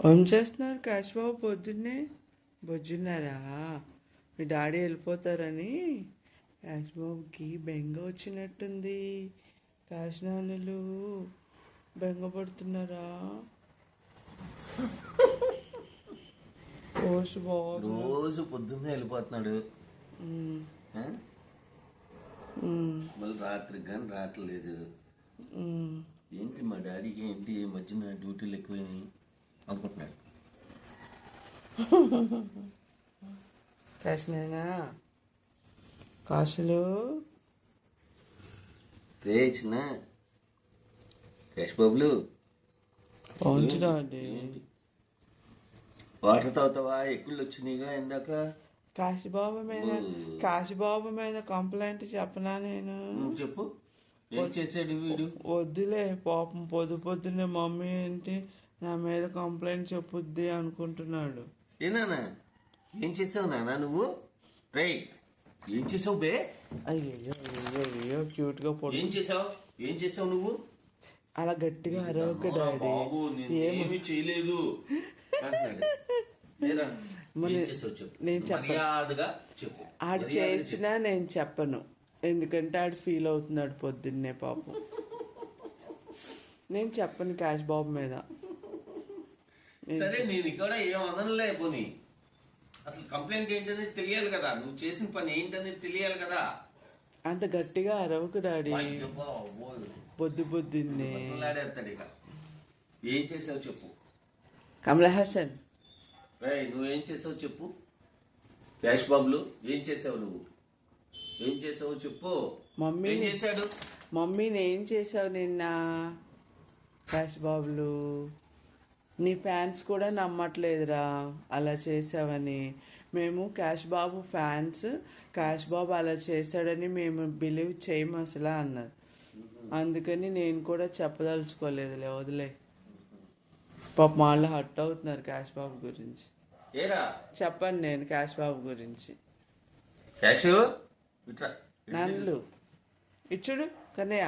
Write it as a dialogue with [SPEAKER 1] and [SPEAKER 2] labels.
[SPEAKER 1] ఏం చేస్తున్నారు కాశ్ బాబు పొద్దున్నే? బొజ్జున్నారా? మీ డాడీ వెళ్ళిపోతారని కాశ్ బాబుకి బెంగ వచ్చినట్టుంది. కాశ్ నాన్నలు బెంగ పడుతున్నారా?
[SPEAKER 2] రోజు పొద్దున్నే వెళ్ళిపోతున్నాడు, మళ్ళీ రాత్రికి కానీ రావట్లేదు. ఏంటి మా డాడీకి ఏంటి ఈ మధ్యన డ్యూటీలు ఎక్కువైనాయి అనుకుంటున్నాడు.
[SPEAKER 1] కాశీనా కాశీలు
[SPEAKER 2] రే చిన్న కేశ్ బాబులు
[SPEAKER 1] బాగుంటుందండి.
[SPEAKER 2] వాటర్ తాగుతావా? ఎక్కుళ్ళు వచ్చినాయిగా ఇందాక.
[SPEAKER 1] కాశీబాబు మీద కంప్లైంట్ చెప్పనా నేను?
[SPEAKER 2] చెప్పు, ఏం చేశాడు వీడు?
[SPEAKER 1] వద్దులే పాపం, పొద్దున్నే మమ్మీ ఏంటి నా మీద కంప్లైంట్ చెప్పుద్ది అనుకుంటున్నాడు.
[SPEAKER 2] ఏనా ఏం చేసావు నాన్న నువ్వు? రై ఏం చేసావు బే?
[SPEAKER 1] అయ్యో అయ్యో అయ్యో క్యూట్ గా
[SPEAKER 2] ఏం చేసావు నువ్వు?
[SPEAKER 1] అలా గట్టిగా అరవకు డాడీ.
[SPEAKER 2] ఏమి చేయలేదు.
[SPEAKER 1] నేను చెప్పను. ఆడు చేసినా నేను చెప్పను, ఎందుకంటే ఆడు ఫీల్ అవుతున్నాడు పొద్దున్నే పాపం. నేను చెప్పను కాశ్ బాబు మీద.
[SPEAKER 2] సరే నేను కూడా ఏం అనలే. పోనీ అసలు కంప్లైంట్ ఏంటనేది తెలియాలి కదా, నువ్వు చేసిన పని ఏంటనేది తెలియాలి కదా.
[SPEAKER 1] అంత గట్టిగా అరవకు డాడీ. పొద్దున్నే
[SPEAKER 2] ఇక ఏం చేసావు చెప్పు.
[SPEAKER 1] కమల్ హాసన్
[SPEAKER 2] నువ్వేం చేసావు చెప్పు. క్యాష్ బాబులు ఏం చేసావు నువ్వు? ఏం చేసావు చెప్పు.
[SPEAKER 1] మమ్మీ
[SPEAKER 2] చేశాడు?
[SPEAKER 1] మమ్మీని ఏం చేసావు నిన్న? క్యాష్ బాబులు నీ ఫ్యాన్స్ కూడా నమ్మట్లేదురా అలా చేసావని. మేము క్యాష్ బాబు ఫ్యాన్స్, క్యాష్ బాబు అలా చేశాడని మేము బిలీవ్ చేయము అసలు అన్నారు. అందుకని నేను కూడా చెప్పదలుచుకోలేదులే, వదిలే. పాప వాళ్ళు హట్ అవుతున్నారు క్యాష్ బాబు గురించి. చెప్పండి నేను క్యాష్ బాబు గురించి.
[SPEAKER 2] క్యాష్
[SPEAKER 1] నన్ను ఇచ్చుడు కన్నయ్య.